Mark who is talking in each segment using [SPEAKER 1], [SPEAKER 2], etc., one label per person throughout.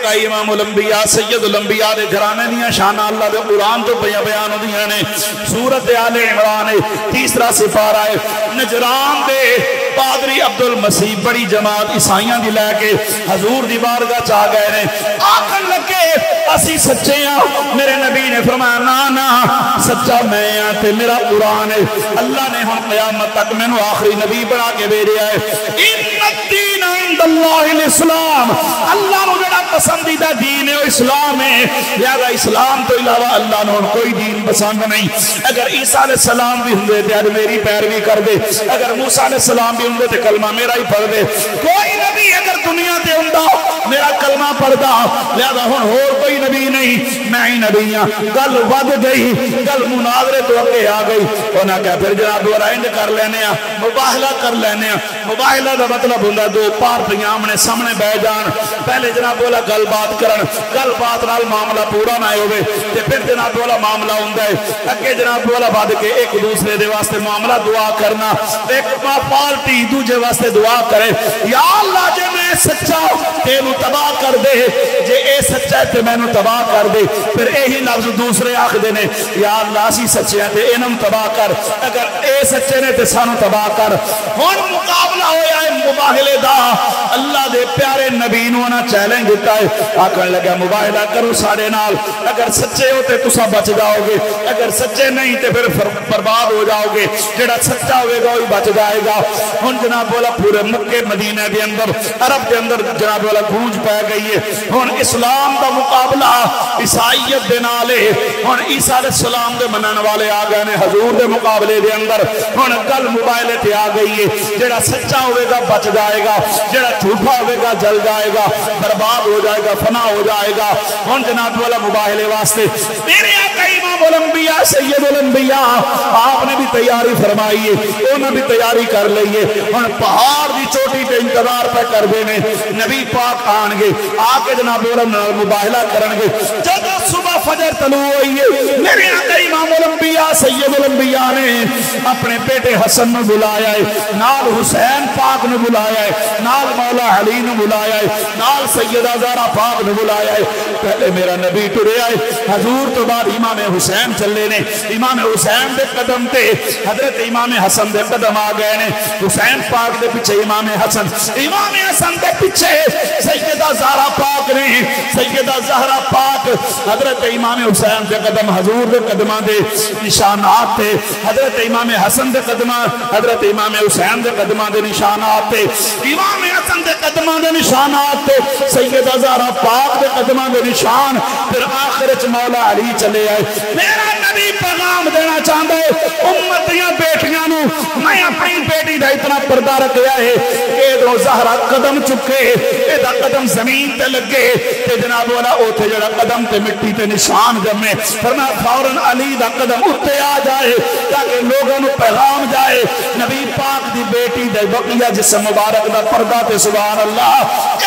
[SPEAKER 1] آقا امام الانبیاء سید الانبیاء دے گھرانے دیاں شانہ اللہ دے قرآن تو بیان ہوندیاں نے سورت آل عمران تیسرا سپارہ ہے نجران دے پادری عبدالمسیح بڑی جماعت عیسائیاں دی لے کے حضور دی بارگاہ چاہ گئے نے آکن لگے اسی سچے ہیں میرے نبی نے فرمایا نا سچا میں ہاں تے میرا قرآن ہے اللہ نے ہم قیامت تک میں نے آخری نبی بنا کے بھیجا ہے ان الدین عند اللہ الاسلام اللہ نے جڑا پسندیدہ دین ہے وہ اسلام ہے لہذا اسلام تو علاوہ اللہ نے کوئی دین پسند نہیں اگر عیسیٰ علیہ السلام بھی ہوندے تے اج میری پیروی کر دے اگر موسیٰ علیہ السلام بھی ہوندے تے کلمہ میرا ہی پڑھ دے کوئی نبی اگر دنیا تے ہوندا میرا کلمہ پڑھدا لہذا ہن اور کوئی نبی نہیں میں ہی نبی ہاں گل ود گئی گل مناظرے تو اگے آ گئی انہاں کہا پھر جناب دو رائنڈ کر لینے ہاں مباہلہ کر لینے ہاں مباہلہ دا مطلب ہوندا دو پارٹیاں آمنے سامنے بہ جان پہلے جناب بولا گل بات کرن گل بات نال معاملہ پورا نہ ہوے تے پھر جناب بولا معاملہ ہوندا ہے اگے جناب بولا بعد کے ایک دوسرے دے واسطے معاملہ دعا کرنا ایک پارٹی دوجے واسطے دعا کرے یا اللہ جے میں سچا تینوں تباہ کر دے جے اے سچا ہے تے مینوں تباہ کر دے پھر یہی لفظ دوسرے آکھدے نے یا اللہ اسی سچے ہیں تے انہاں تباہ کر اگر اے سچے نے تے سانوں تباہ کر ہن مقابلہ ہویا ہے مباہلے دا اللہ دے پیارے نبی نوں انہاں چیلنج دیتا ہے آکھن لگا مباہلہ کرو ساڈے نال اگر سچے ہو تے تساں بچ جاؤ گے اگر سچے نہیں تے پھر برباد ہو جاؤ گے جڑا سچا ہوئے گا وہی بچ جائے گا ہن جناب بولا پورے مکے مدینہ دے اندر عرب دے اندر جناب بولا گونج پہ گئی ہے ہن اسلام دا مقابلہ عیسائیت دے نال ہے ہن عیسیٰ علیہ السلام دے منن والے آ گئے نے حضور دے مقابلے دے اندر ہن گل مباہلے تے آ گئی ہے جڑا سچا ہوئے گا بچ جائے گا جڑا جھوٹا ہوئے گا جل جائے گا برباد ہو جائے گا فنا ہو جائے گا ہن جناب بولا مباہلے واسطے میرے آقا امام الانبیاء سید الانبیاء آپ نے بھی تیاری فرمائی ہے انہوں نے بھی تیاری کر لئیے ہن پہاڑ دی چوٹی پہ انتظار پہ کر دینے نبی پاک آن گے آکے جناب مباہلہ کرن گے جب صبح فجر طلوع ہوئی ہے میرے آقا امام الانبیاء سید الانبیاء نے اپنے بیٹے حسن نے بلایا ہے نال حسین پاک نے بلایا ہے نال مولا علی نے بلایا ہے نال سیدہ زہرا پاک نے بلایا ہے پہلے میرا نبی ٹرے آئے حضور تو بعد امام حسین چلے نے امام حسین دے قدم تے حضرت امام حسن دے قدم آ گئے نے حسین پاک دے پیچھے امام حسن دے پیچھے سیدہ زہرا پاک نے سیدہ زہرا پاک حضرت امام حسین دے قدم حضور دے قدمہ دے نشانات تے حضرت امام حسن دے قدمہ حضرت امام حسین دے قدمہ دے نشانات تے امام حسن دے قدمہ دے نشانات تے سیدہ زہرا پاک دے قدمہ دے نشان پھر آخرت مولا علی چلے آئے میرا نبی پیغام دینا چاہتا ہے امتیاں بیٹیاں نو میں اپنی بیٹی دا اتنا پردہ رکھیا ہے کہ دو زہرا قدم چکے ایدہ قدم زمین تے لگے تے جناب والا اوتھے جڑا قدم تے مٹی تے نشان جمے فرمایا فوراً علی دا قدم اٹھے آ جائے تاکہ لوگوں نو پیغام جائے نبی پاک دی بیٹی دے بقیہ جسم مبارک دا پردہ تے سبحان اللہ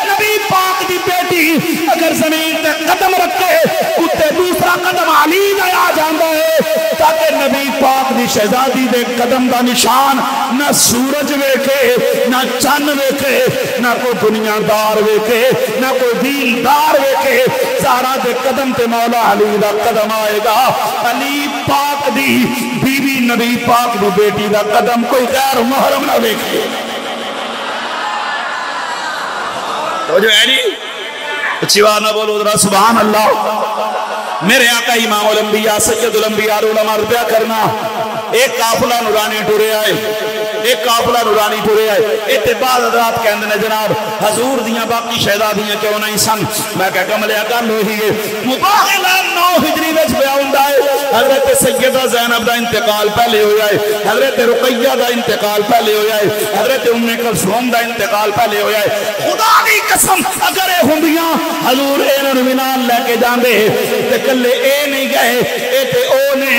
[SPEAKER 1] نبی پاک دی بیٹی اگر زمین تے قدم رکھے اتے دوسرا قدم علی دا آ جاندہ ہے تاکہ نبی پاک دی شہزادی دے قدم دا نشان نہ سورج ویکھے نہ چن ویکھے نہ کوئی دنیا دار ویکھے نہ کوئی دین دار ویکھے زہرا دے قدم تے مولا علی دا قدم آئے گا علی پاک دی بی بی نبی پاک دی بیٹی دا قدم کوئی غیر محرم نہ ویکھے تو جو ہے نہیں اچھی بات نہ بولو ذرا سبحان اللہ میرے آقا امام الانبیاء سید الانبیاء علماء ربیہ کرنا ایک قافلہ نورانی ٹورے آئے ایک قافلہ نورانی ٹورے آئے اتباد حضرات کہندے نے جناب حضور دیاں باقی شہزادیاں کیوں نہیں سن میں کہا کملیا گل ہوئی ہے مباہلہ 9 ہجری وچ پیا ہوندا ہے حضرت سیدہ زینب دا انتقال پہلے ہویا ہے حضرت رقیہ دا انتقال پہلے ہویا ہے حضرت ام کلثوم دا انتقال پہلے ہویا ہے خدا دی قسم اگر اے ہوندیاں حضور انہاں نوں نال لے کے جاندے تے کلے اے نہیں گئے اے تے او نے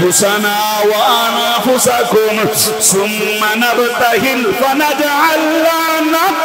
[SPEAKER 1] أنفسنا وأنفسكم ثم نبتهل فنجعل لعنة